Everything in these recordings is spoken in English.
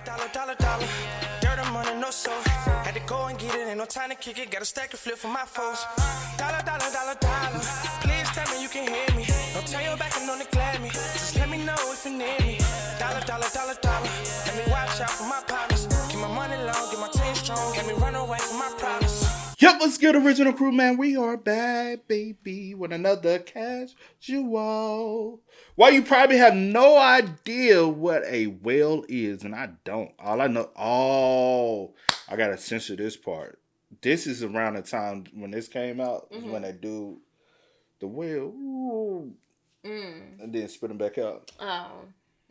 Dollar. Dirt and money, no soul. Had to go and get it, ain't no time to kick it. Got a stack of flip for my foes. Dollar. Please tell me you can hear me. Don't turn your back and don't neglect me. Just let me know if you need me. Dollar. Let me watch out for my partners. Keep my money long, get my team strong. Let me run away from my problems. Yep, what's good, original crew, man? We are back, baby, with another casual. Well, you probably have no idea what a whale is, and I don't. All I know, I gotta censor this part. This is around the time when this came out, when that dude, the whale, and then spit him back out.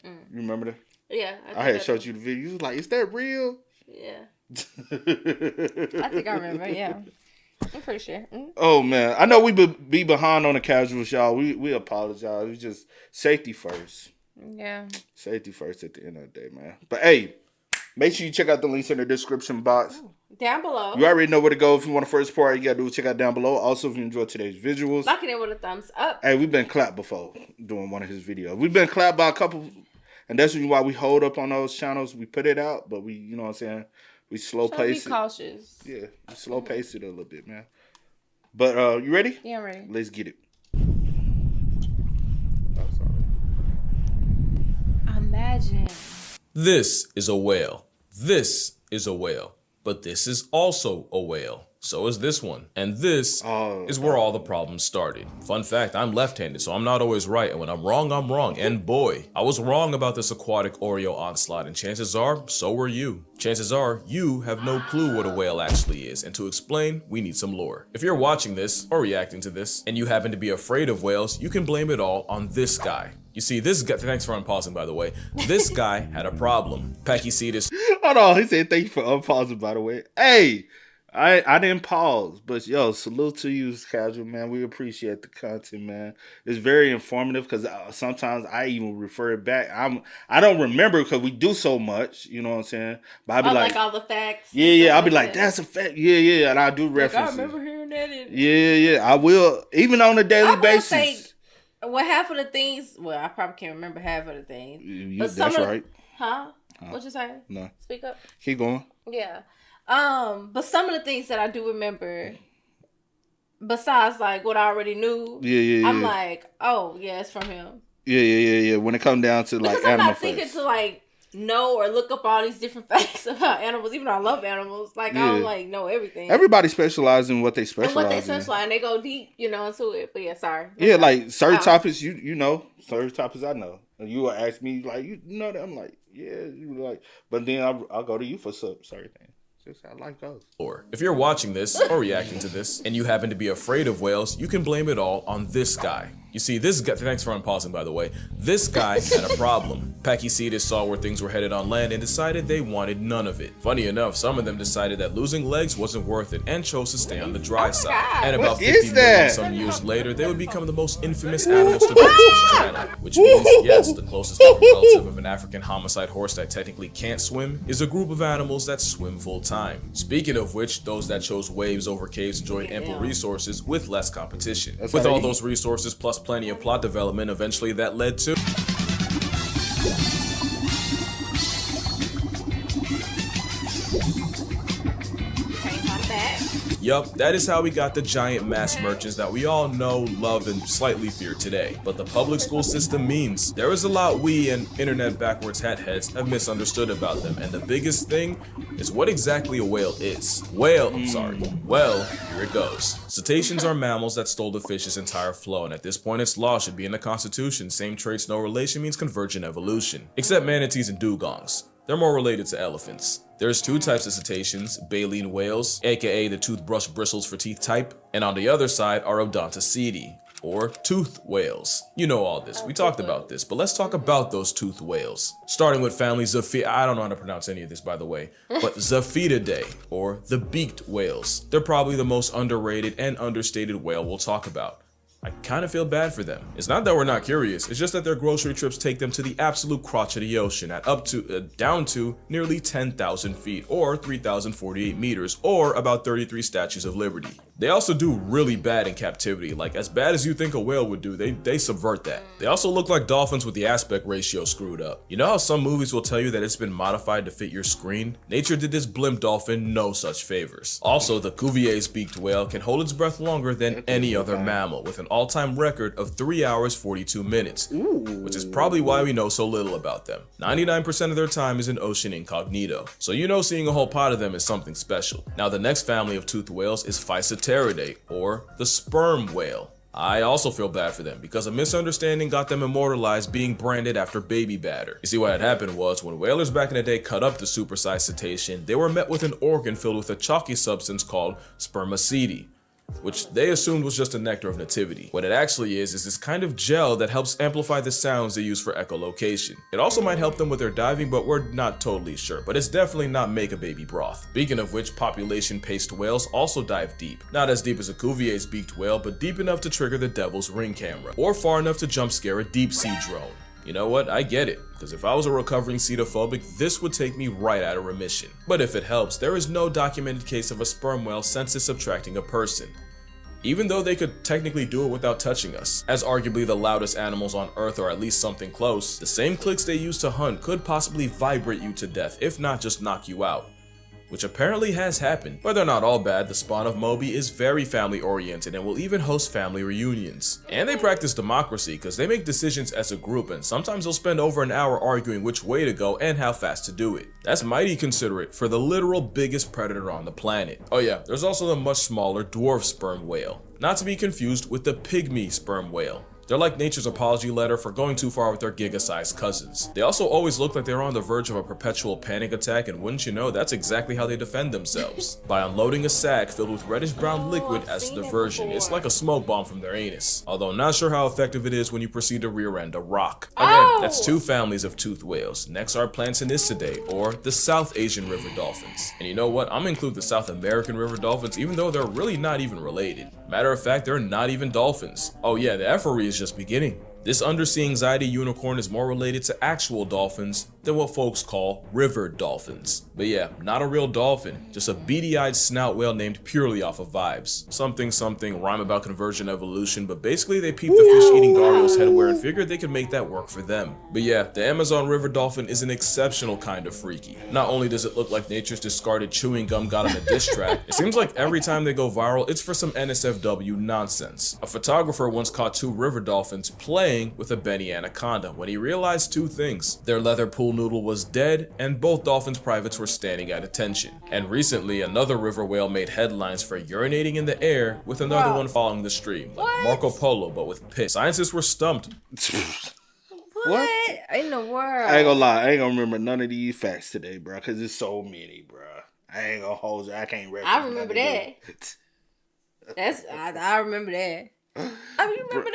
You remember that? Yeah. I had showed you the video. You was like, is that real? Yeah. I think I remember, yeah. I'm pretty sure. Oh, man. I know we be behind on the casuals, y'all. We apologize. We just safety first. Yeah. Safety first at the end of the day, man. But, hey, make sure you check out the links in the description box. Down below. You already know where to go. If you want the first part, you got to do is check out down below. Also, if you enjoyed today's visuals. Lock it in with a thumbs up. Hey, we've been clapped before doing one of his videos. We've been clapped by a couple, and that's why we hold up on those channels. We put it out, but we, you know what I'm saying? We slow pace it. Be cautious. Yeah, we slow pace it a little bit, man. But you ready? Yeah, I'm ready. Let's get it. Imagine. This is a whale. This is a whale. But this is also a whale. So is this one. And this is where all the problems started. Fun fact, I'm left-handed, so I'm not always right. And when I'm wrong, I'm wrong. And boy, I was wrong about this aquatic Oreo onslaught. And chances are, so were you. Chances are, you have no clue what a whale actually is. And to explain, we need some lore. If you're watching this, or reacting to this, and you happen to be afraid of whales, you can blame it all on this guy. You see, this guy, thanks for unpausing, by the way. This guy had a problem. Pachycetus. Hold on, he said thank you for unpausing, by the way. Hey, I didn't pause, but yo, salute to you, casual, man. We appreciate the content, man. It's very informative because sometimes I even refer it back. I don't remember because we do so much, you know what I'm saying? But I be like all the facts. Yeah, I'll be like, that's a fact. Yeah, and I do references. I remember hearing that. Yeah, I will, even on a daily basis. Well, half of the things, I probably can't remember half of the things. But that's right. Huh? What you say? No. Speak up. Keep going. Yeah. But some of the things that I do remember, besides like what I already knew, I'm like, oh yeah, it's from him. Yeah. When it comes down to like because animal I'm not thinking to like know or look up all these different facts about animals. Even though I love animals, like I don't like know everything. Everybody specializes in what they specialize in. And they go deep, into it. But yeah, sorry. Yeah, like certain topics you know, certain topics I know. And you will ask me like, you know that? I'm like, yeah, you like, but then I'll go to you for certain things. Just how life goes. Or if you're watching this or reacting to this and you happen to be afraid of whales, you can blame it all on this guy. You see, this guy, thanks for unpausing, by the way. This guy had a problem. Pachycetus saw where things were headed on land and decided they wanted none of it. Funny enough, some of them decided that losing legs wasn't worth it and chose to stay on the dry side. And about 50 million some years later, they would become the most infamous animals to grace this channel. Which means, yes, the closest living relative of an African homicide horse that technically can't swim is a group of animals that swim full time. Speaking of which, those that chose waves over caves enjoyed ample resources with less competition. With all those resources plus plenty of plot development, eventually that led to Yup, that is how we got the giant mass merchants that we all know, love, and slightly fear today. But the public school system means there is a lot we and internet backwards hat heads have misunderstood about them, and the biggest thing is what exactly a whale is. Well, here it goes. Cetaceans are mammals that stole the fish's entire flow, and at this point its law should be in the Constitution. Same traits, no relation means convergent evolution. Except manatees and dugongs. They're more related to elephants. There's two types of cetaceans, baleen whales, aka the toothbrush bristles for teeth type, and on the other side are Odontoceti, or tooth whales. You know all this, we talked about this, but let's talk about those tooth whales. Starting with family I don't know how to pronounce any of this, by the way, but Zoophididae, or the beaked whales. They're probably the most underrated and understated whale we'll talk about. I kind of feel bad for them. It's not that we're not curious, it's just that their grocery trips take them to the absolute crotch of the ocean at down to nearly 10,000 feet or 3,048 meters or about 33 Statues of Liberty. They also do really bad in captivity, like as bad as you think a whale would do, they subvert that. They also look like dolphins with the aspect ratio screwed up. You know how some movies will tell you that it's been modified to fit your screen? Nature did this blimp dolphin no such favors. Also, the Cuvier's beaked whale can hold its breath longer than any other mammal, with an all-time record of 3 hours 42 minutes, which is probably why we know so little about them. 99% of their time is in ocean incognito, so you know seeing a whole pod of them is something special. Now the next family of toothed whales is Physeteridae, or the sperm whale. I also feel bad for them because a misunderstanding got them immortalized being branded after baby batter. You see, what had happened was when whalers back in the day cut up the supersized cetacean, they were met with an organ filled with a chalky substance called spermaceti, which they assumed was just a nectar of nativity. What it actually is this kind of gel that helps amplify the sounds they use for echolocation. It also might help them with their diving, but we're not totally sure, but it's definitely not make a baby broth. Speaking of which, population-paced whales also dive deep. Not as deep as a Cuvier's beaked whale, but deep enough to trigger the devil's ring camera, or far enough to jump scare a deep sea drone. You know what, I get it, because if I was a recovering cetophobic, this would take me right out of remission. But if it helps, there is no documented case of a sperm whale census subtracting a person, even though they could technically do it without touching us. As arguably the loudest animals on Earth, or at least something close, the same clicks they use to hunt could possibly vibrate you to death, if not just knock you out, which apparently has happened. But they're not all bad. The spawn of Moby is very family oriented and will even host family reunions. And they practice democracy because they make decisions as a group, and sometimes they'll spend over an hour arguing which way to go and how fast to do it. That's mighty considerate for the literal biggest predator on the planet. Oh yeah, there's also the much smaller dwarf sperm whale, not to be confused with the pygmy sperm whale. They're like nature's apology letter for going too far with their giga-sized cousins. They also always look like they're on the verge of a perpetual panic attack, and wouldn't you know, that's exactly how they defend themselves. By unloading a sack filled with reddish-brown liquid as a diversion. It's like a smoke bomb from their anus. Although not sure how effective it is when you proceed to rear-end a rock. Again, that's two families of toothed whales. Next are Plantanistidae, or the South Asian river dolphins. And you know what, I'm gonna include the South American river dolphins even though they're really not even related. Matter of fact, they're not even dolphins. Oh yeah, the effery is just beginning. This undersea anxiety unicorn is more related to actual dolphins than what folks call river dolphins. But yeah, not a real dolphin, just a beady-eyed snout whale named purely off of vibes. Something rhyme about conversion evolution, but basically they peeped the fish-eating Gario's headwear and figured they could make that work for them. But yeah, the Amazon river dolphin is an exceptional kind of freaky. Not only does it look like nature's discarded chewing gum got on a diss track, it seems like every time they go viral, it's for some NSFW nonsense. A photographer once caught two river dolphins playing with a Benny anaconda when he realized two things. Their leather pool noodle was dead, and both dolphins' privates were standing at attention. And recently, another river whale made headlines for urinating in the air with another one following the stream, like Marco Polo but with piss. Scientists were stumped. What in the world? I ain't gonna lie, I ain't gonna remember none of these facts today, bro, because there's so many, bro. I ain't gonna hold you. I can't reference. I remember that. I remember that. I remember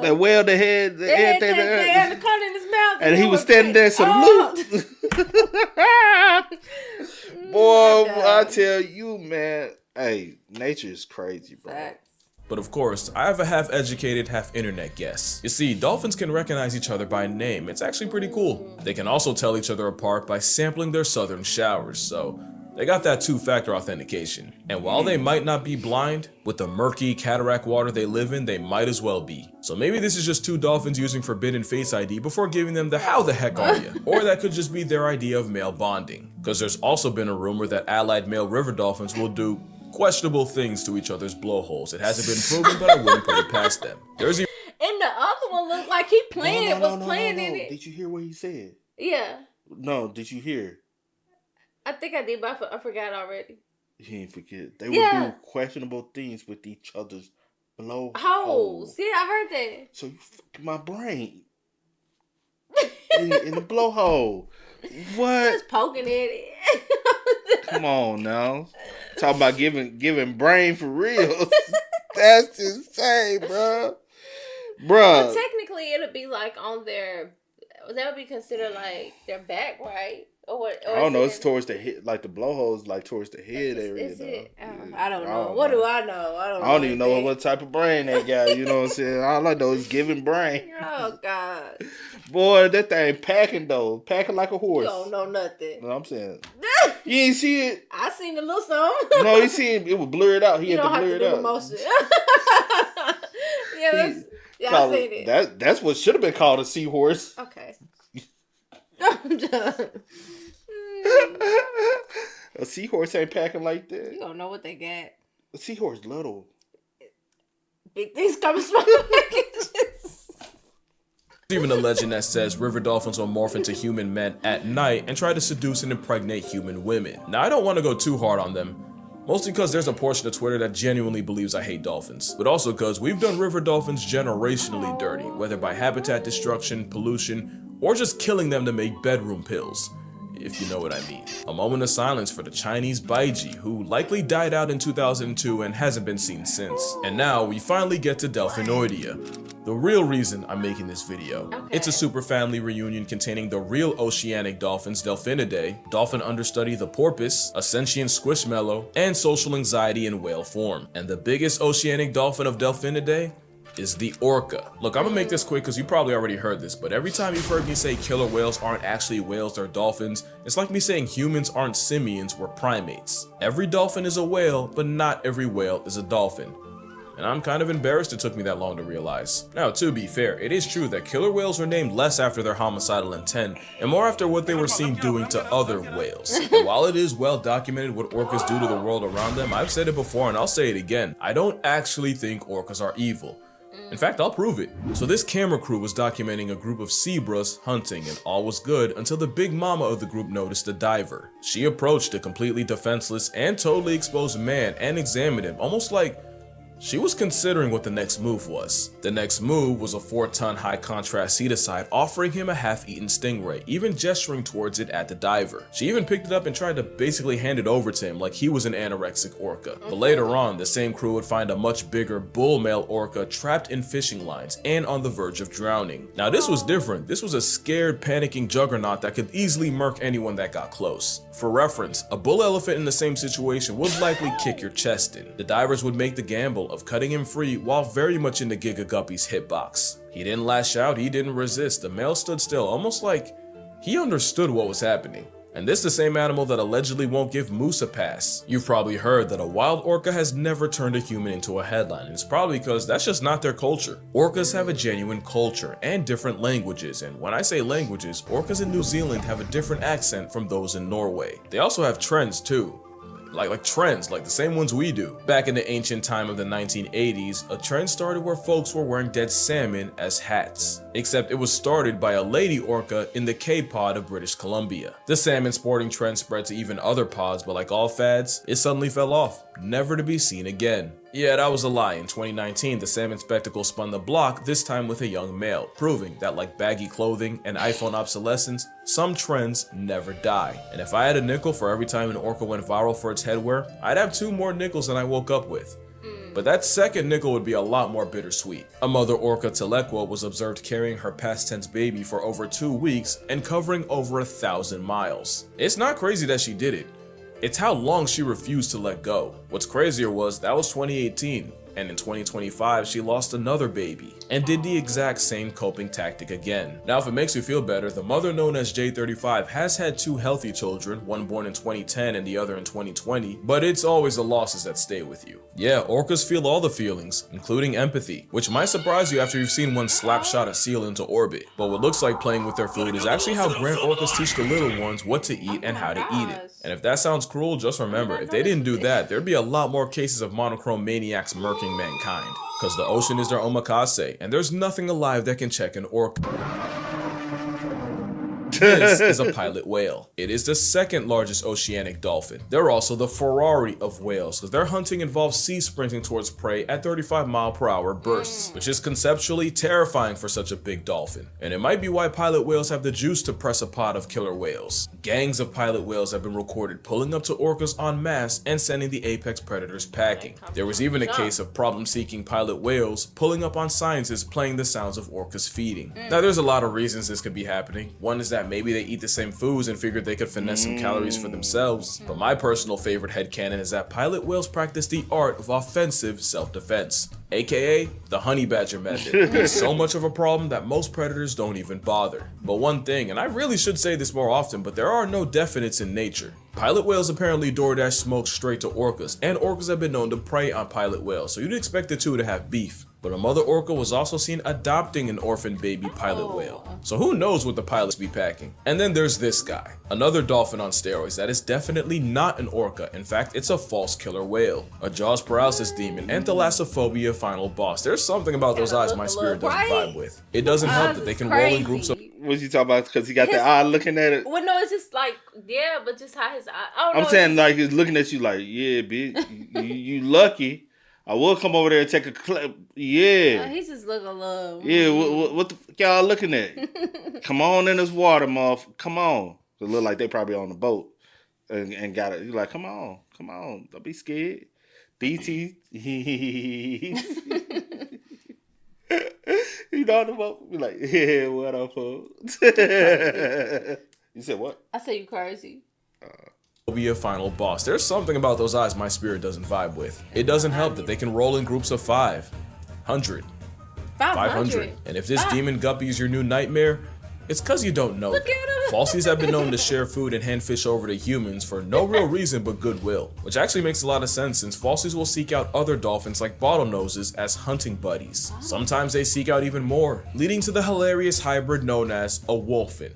that whale that had the anaconda in his mouth, and he was standing there salute. Boy, I tell you, man, hey, nature is crazy, bro. Facts. But of course, I have a half-educated, half-internet guess. You see, dolphins can recognize each other by name. It's actually pretty cool. They can also tell each other apart by sampling their southern showers, so they got that two-factor authentication. And while they might not be blind, with the murky cataract water they live in, they might as well be. So maybe this is just two dolphins using forbidden Face ID before giving them the how the heck are ya? Or that could just be their idea of male bonding. Because there's also been a rumor that allied male river dolphins will do questionable things to each other's blowholes. It hasn't been proven, but I wouldn't put it past them. There's And the other one looked like he playing in it. Did you hear what he said? Yeah. No, did you hear? I think I did, but I forgot already. He didn't forget. They would do questionable things with each other's blowholes. Yeah, I heard that. So you fucked my brain. in the blowhole. What? Just poking at it. Come on now. Talking about giving brain for real. That's insane, bro. Well, technically, it'll be like on their. That would be considered like their back, right? Or don't know. It's towards the head, like the blowholes, like towards the head area. Is it? Yeah. I don't know. What do I know? I don't even know what type of brain they got. You know what I'm saying? All I know is giving brain. Oh God. Boy, that thing packing though, packing like a horse. You don't know nothing. No, I'm saying. You ain't see it. I seen a little something. No, he seen it was blurred out. He had to blur it out. Motion. Yeah, I seen it. That's what should have been called a seahorse. Okay. I'm done. A seahorse ain't packing like that. You don't know what they got. A seahorse little. Big things coming from packages. Even a legend that says river dolphins will morph into human men at night and try to seduce and impregnate human women. Now, I don't want to go too hard on them, mostly because there's a portion of Twitter that genuinely believes I hate dolphins, but also because we've done river dolphins generationally dirty, whether by habitat destruction, pollution, or just killing them to make bedroom pills, if you know what I mean. A moment of silence for the Chinese baiji, who likely died out in 2002 and hasn't been seen since. And now we finally get to Delphinoidea, the real reason I'm making this video. Okay. It's a super family reunion containing the real oceanic dolphins, Delphinidae, dolphin understudy the porpoise, a sentient squishmallow, and social anxiety in whale form. And the biggest oceanic dolphin of Delphinidae is the orca. Look, I'm gonna make this quick because you probably already heard this, but every time you've heard me say killer whales aren't actually whales, they're dolphins, it's like me saying humans aren't simians, we're primates. Every dolphin is a whale, but not every whale is a dolphin. And I'm kind of embarrassed it took me that long to realize. Now, to be fair, it is true that killer whales were named less after their homicidal intent and more after what they were seen doing to other whales. And while it is well documented what orcas do to the world around them, I've said it before and I'll say it again, I don't actually think orcas are evil. In fact, I'll prove it. So this camera crew was documenting a group of zebras hunting and all was good until the big mama of the group noticed a diver. She approached a completely defenseless and totally exposed man and examined him, almost like she was considering what the next move was. The next move was a 4-ton high contrast ceticide offering him a half-eaten stingray, even gesturing towards it at the diver. She even picked it up and tried to basically hand it over to him like he was an anorexic orca. But later on, the same crew would find a much bigger bull male orca trapped in fishing lines and on the verge of drowning. Now this was different. This was a scared, panicking juggernaut that could easily murk anyone that got close. For reference, a bull elephant in the same situation would likely kick your chest in. The divers would make the gamble of cutting him free while very much in the Giga Guppy's hitbox. He didn't lash out, he didn't resist. The male stood still, almost like he understood what was happening. And this is the same animal that allegedly won't give moose a pass. You've probably heard that a wild orca has never turned a human into a headline, and it's probably because that's just not their culture. Orcas have a genuine culture and different languages, and when I say languages, orcas in New Zealand have a different accent from those in Norway. They also have trends too. Like trends, like the same ones we do. Back in the ancient time of the 1980s, a trend started where folks were wearing dead salmon as hats. Except it was started by a lady orca in the Cape pod of British Columbia. The salmon sporting trend spread to even other pods, but like all fads, it suddenly fell off, never to be seen again. Yeah, that was a lie. In 2019, the salmon spectacle spun the block, this time with a young male, proving that like baggy clothing and iPhone obsolescence, some trends never die. And if I had a nickel for every time an orca went viral for its headwear, I'd have 2 more nickels than I woke up with. But that second nickel would be a lot more bittersweet. A mother orca telequa was observed carrying her past tense baby for over 2 weeks and covering over 1,000 miles. It's not crazy that she did it. It's how long she refused to let go. What's crazier was that was 2018, and in 2025 she lost another baby and did the exact same coping tactic again. Now if it makes you feel better, the mother known as J35 has had 2 healthy children, one born in 2010 and the other in 2020, but it's always the losses that stay with you. Yeah, orcas feel all the feelings, including empathy, which might surprise you after you've seen one slapshot a seal into orbit. But what looks like playing with their food is actually how grand orcas teach the little ones what to eat and how to eat it. And if that sounds cruel, just remember, if they didn't do that, there'd be a lot more cases of monochrome maniacs murking mankind. Because the ocean is their omakase, and there's nothing alive that can check an orca. This is a pilot whale. It is the 2nd largest oceanic dolphin. They're also the Ferrari of whales, because their hunting involves sea sprinting towards prey at 35-mile-per-hour bursts, which is conceptually terrifying for such a big dolphin. And it might be why pilot whales have the juice to press a pod of killer whales. Gangs of pilot whales have been recorded pulling up to orcas en masse and sending the apex predators packing. There was even a case of problem-seeking pilot whales pulling up on scientists playing the sounds of orcas feeding. Now there's a lot of reasons this could be happening. One is that maybe they eat the same foods and figured they could finesse some calories for themselves. But my personal favorite headcanon is that pilot whales practice the art of offensive self-defense, aka the honey badger method. It's so much of a problem that most predators don't even bother. But one thing, and I really should say this more often, but there are no definites in nature. Pilot whales apparently DoorDash smoke straight to orcas, and orcas have been known to prey on pilot whales, so you'd expect the two to have beef. But a mother orca was also seen adopting an orphan baby pilot whale. So who knows what the pilots be packing. And then there's this guy, another dolphin on steroids that is definitely not an orca. In fact, it's a false killer whale, a jaws paralysis demon, and thalassophobia final boss. There's something about those eyes my spirit doesn't vibe with. It doesn't help that they can roll in groups of... What you talking about? Because he got the eye looking at it? Well, no, it's just like, yeah, but just how his eye... I don't know, I'm saying like he's looking at you like, yeah, bitch, you lucky. I will come over there and take a clip. Yeah. He's just looking a little... Yeah, what the fuck y'all looking at? Come on in this water, motherfucker. Come on. It look like they probably on the boat and got it. You're like, come on. Don't be scared. DT. You know the boat? Be like, yeah, what up, folks? You said what? I said you crazy. Be a final boss. There's something about those eyes my spirit doesn't vibe with. It doesn't help that they can roll in groups of 500. And if this demon guppy is your new nightmare, it's cause you don't know. Falsies have been known to share food and hand fish over to humans for no real reason but goodwill, which actually makes a lot of sense since falsies will seek out other dolphins like bottlenoses as hunting buddies. Sometimes they seek out even more, leading to the hilarious hybrid known as a wolfin.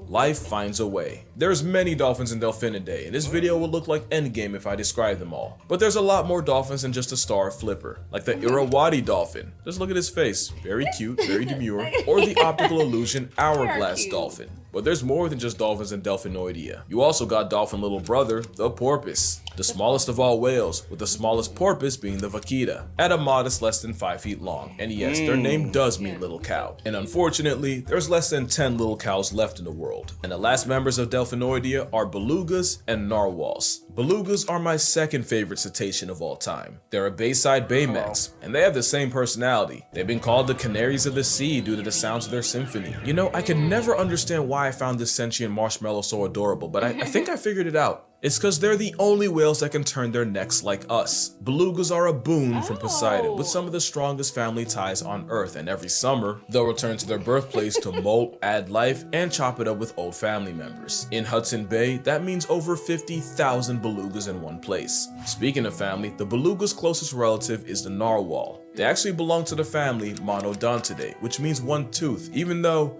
Life finds a way. There's many dolphins in Delphinidae, and this video will look like Endgame if I describe them all. But there's a lot more dolphins than just a star flipper, like the Irrawaddy dolphin. Just look at his face. Very cute, very demure. Or the optical illusion hourglass dolphin. But there's more than just dolphins in Delphinoidea. You also got dolphin little brother, the porpoise. The smallest of all whales, with the smallest porpoise being the vaquita, at a modest less than 5 feet long. And yes, their name does mean little cow. And unfortunately, there's less than 10 little cows left in the world. And the last members of Delphinoidea are belugas and narwhals. Belugas are my second favorite cetacean of all time. They're a Bayside Baymax, and they have the same personality. They've been called the canaries of the sea due to the sounds of their symphony. You know, I could never understand why I found this sentient marshmallow so adorable, but I think I figured it out. It's because they're the only whales that can turn their necks like us. Belugas are a boon from Poseidon, with some of the strongest family ties on Earth, and every summer, they'll return to their birthplace to molt, add life, and chop it up with old family members. In Hudson Bay, that means over 50,000 belugas in one place. Speaking of family, the beluga's closest relative is the narwhal. They actually belong to the family Monodontidae, which means one tooth, even though...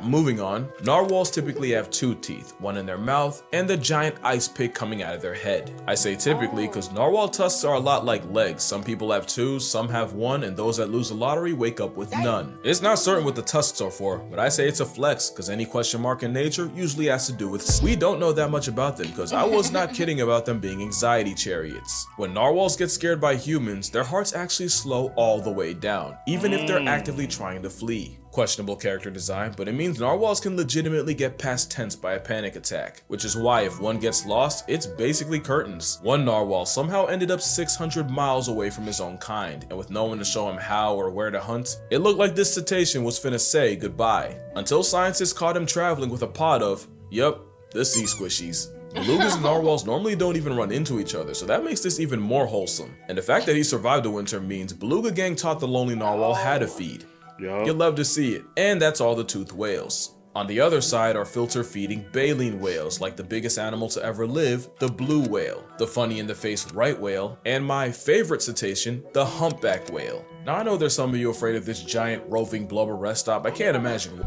moving on. Narwhals typically have 2 teeth, one in their mouth, and the giant ice pick coming out of their head. I say typically because narwhal tusks are a lot like legs. Some people have 2, some have 1, and those that lose the lottery wake up with none. It's not certain what the tusks are for, but I say it's a flex because any question mark in nature usually has to do with... We don't know that much about them because I was not kidding about them being anxiety chariots. When narwhals get scared by humans, their hearts actually slow all the way down, even if they're actively trying to flee. Questionable character design, but it means narwhals can legitimately get past tense by a panic attack, which is why if one gets lost, it's basically curtains. One narwhal somehow ended up 600 miles away from his own kind, and with no one to show him how or where to hunt, it looked like this cetacean was finna say goodbye, until scientists caught him traveling with a pod of, the sea squishies. Belugas and narwhals normally don't even run into each other, so that makes this even more wholesome. And the fact that he survived the winter means Beluga Gang taught the lonely narwhal how to feed. You'd love to see it. And that's all the toothed whales. On the other side are filter-feeding baleen whales, like the biggest animal to ever live, the blue whale, the funny-in-the-face right whale, and my favorite cetacean, the humpback whale. Now I know there's some of you afraid of this giant roving blubber rest stop. I can't imagine.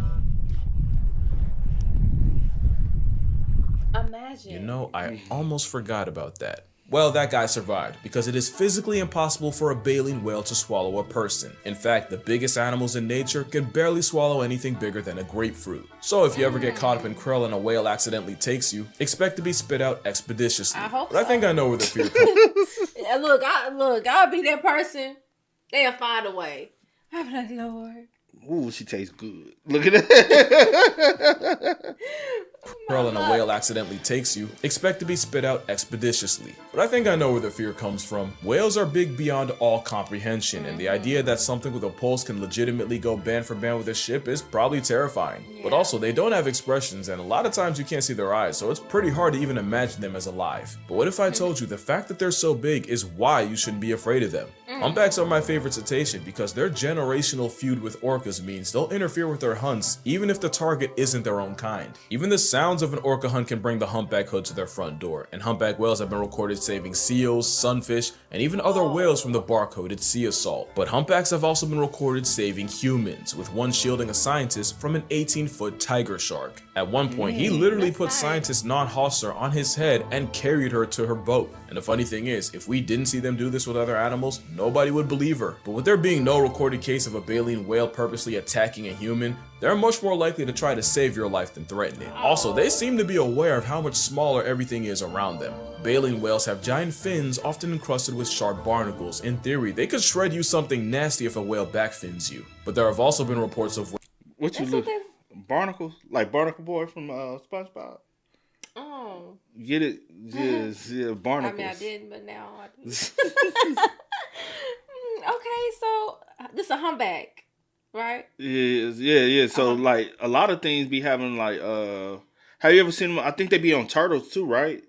You know, I almost forgot about that. Well, that guy survived because it is physically impossible for a baleen whale to swallow a person. In fact, the biggest animals in nature can barely swallow anything bigger than a grapefruit. So if you ever get caught up in krill and a whale accidentally takes you, expect to be spit out expeditiously. I think I know where the fear comes. Yeah, look, I'll be that person. They'll find a way. I'm like, Lord. Ooh, she tastes good. Look at that. Krill and a whale accidentally takes you, expect to be spit out expeditiously. But I think I know where the fear comes from. Whales are big beyond all comprehension, and the idea that something with a pulse can legitimately go band for band with a ship is probably terrifying. But also, they don't have expressions, and a lot of times you can't see their eyes, so it's pretty hard to even imagine them as alive. But what if I told you the fact that they're so big is why you shouldn't be afraid of them? Humpbacks are my favorite cetacean because their generational feud with orcas means they'll interfere with their hunts even if the target isn't their own kind. Even the sounds of an orca hunt can bring the humpback hood to their front door, and humpback whales have been recorded saving seals, sunfish, and even other whales from the barcoded sea assault. But humpbacks have also been recorded saving humans, with one shielding a scientist from an 18-foot tiger shark. At one point, he literally put scientist Non Hosser on his head and carried her to her boat. And the funny thing is, if we didn't see them do this with other animals, nobody would believe her. But with there being no recorded case of a baleen whale purposely attacking a human, they're much more likely to try to save your life than threaten it. Also, they seem to be aware of how much smaller everything is around them. Baleen whales have giant fins often encrusted with sharp barnacles. In theory, they could shred you something nasty if a whale backfins you. But there have also been reports of what you look barnacles, like Barnacle Boy from SpongeBob. Oh, Get it? Yes, yeah, barnacles. I mean, I didn't, but now I do. Okay, so this is a humpback, right? Yeah. So like a lot of things be having like have you ever seen them? I think they be on turtles too, right?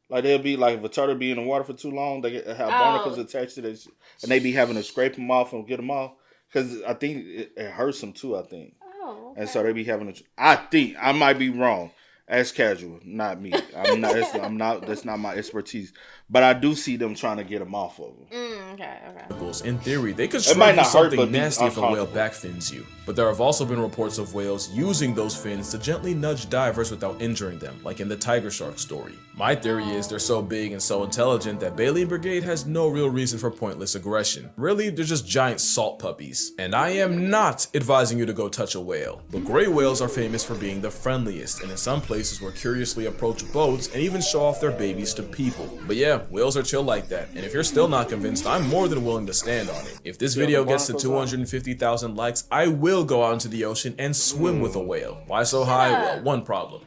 Like they'll be like if a turtle be in the water for too long, they have barnacles attached to this, and they be having to scrape them off and get them off because I think it hurts them too. I think. Oh. Okay. And so they be having to. I think I might be wrong. As casual, not me. I'm not. That's not my expertise. But I do see them trying to get them off of them. Okay. In theory, they could shred you something nasty if a whale backfins you. But there have also been reports of whales using those fins to gently nudge divers without injuring them, like in the tiger shark story. My theory is they're so big and so intelligent that Baleen Brigade has no real reason for pointless aggression. Really, they're just giant salt puppies. And I am not advising you to go touch a whale. But gray whales are famous for being the friendliest, and in some places will curiously approach boats and even show off their babies to people. But yeah, whales are chill like that, and if you're still not convinced, I'm more than willing to stand on it. If this video gets to 250,000 likes, I will go out into the ocean and swim with a whale. Why so high? Well, one problem.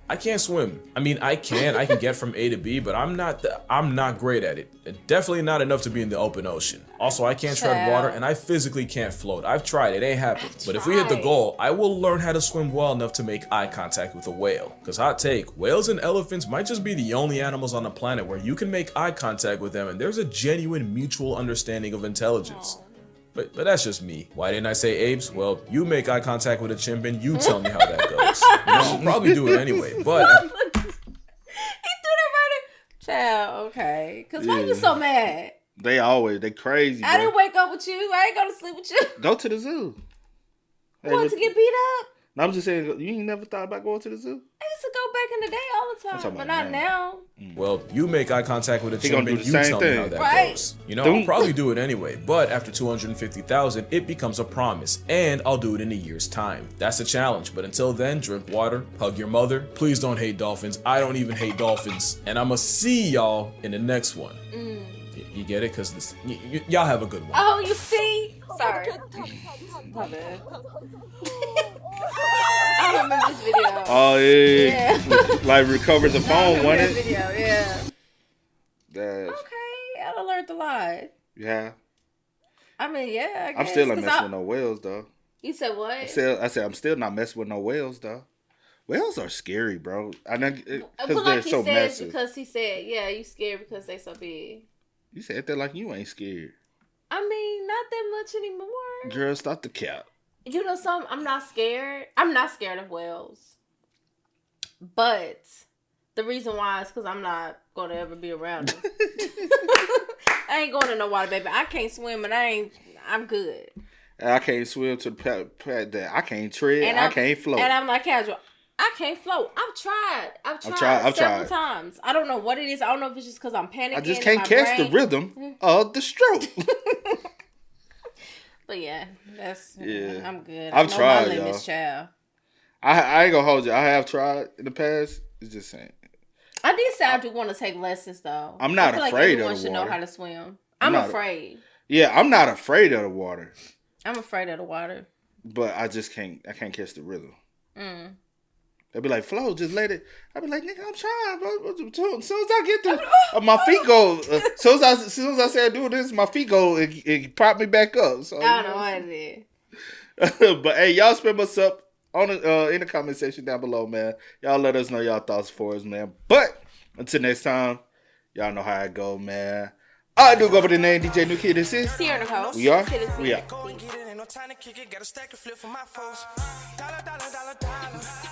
I can't swim. I mean, I can get from A to B, but I'm not great at it. Definitely not enough to be in the open ocean. Also, I can't tread water, and I physically can't float. I've tried, it ain't happened. But if we hit the goal, I will learn how to swim well enough to make eye contact with a whale. Cause hot take, whales and elephants might just be the only animals on the planet where you can make eye contact with them and there's a genuine mutual understanding of intelligence. But that's just me. Why didn't I say apes? Well, you make eye contact with a chimp and you tell me how that goes. I'll probably do it anyway, but... He threw that right in. Child, okay. Because why you so mad? They crazy, I didn't wake up with you. I ain't go to sleep with you. Go to the zoo. What, to get beat up? No, I'm just saying, you ain't never thought about going to the zoo? I used to go back in the day all the time, but not now. Well, you make eye contact with a chimp and you tell me how that goes. I'll probably do it anyway, but after 250,000, it becomes a promise, and I'll do it in a year's time. That's the challenge, but until then, drink water, hug your mother, please don't hate dolphins, I don't even hate dolphins, and I'ma see y'all in the next one. You get it? Because y'all have a good one. Oh, you see? Sorry. My bad. I don't remember this video. Oh, yeah. Like recovered the phone, wasn't it? Video, yeah. That's... Okay, I learned a lot. Yeah. I mean, yeah, I guess. I'm still not messing with no whales, though. You said what? I said I'm still not messing with no whales, though. Whales are scary, bro. I know, because they're so massive. Because he said, yeah, you scared because they so big. You said that like you ain't scared. I mean, not that much anymore. Girl, stop the cap. You know something? I'm not scared. I'm not scared of whales. But the reason why is because I'm not going to ever be around them. I ain't going in no water, baby. I can't swim, and I'm good. I can't swim to the pad that I can't tread. And I can't float. And I'm like casual. I can't float. I've tried several times. I don't know what it is. I don't know if it's just because I'm panicking. I just can't catch the rhythm of the stroke. But yeah, I'm good. I've tried, y'all. Child. I ain't gonna hold you. I have tried in the past. It's just saying. I did say I do want to take lessons though. I'm not afraid of the water. Everyone should know how to swim. I'm afraid. Yeah, I'm not afraid of the water. I'm afraid of the water. But I just can't. I can't catch the rhythm. They'll be like, Flo, just let it. I'll be like, nigga, I'm trying, bro. As soon as I get to, my feet go. As soon as I say I do this, my feet go. It prop me back up. So I don't know what it is. But hey, y'all spin us up on in the comment section down below, man. Y'all let us know y'all thoughts for us, man. But until next time, y'all know how I go, man. I do go by the name DJ New Kid. This is Sierra Nicole. We are. Kiddandceemgmt. We are. Go and get it, ain't no time to kick it. Got a stack of flip for my foes. Dollar, dollar, dollar, dollar.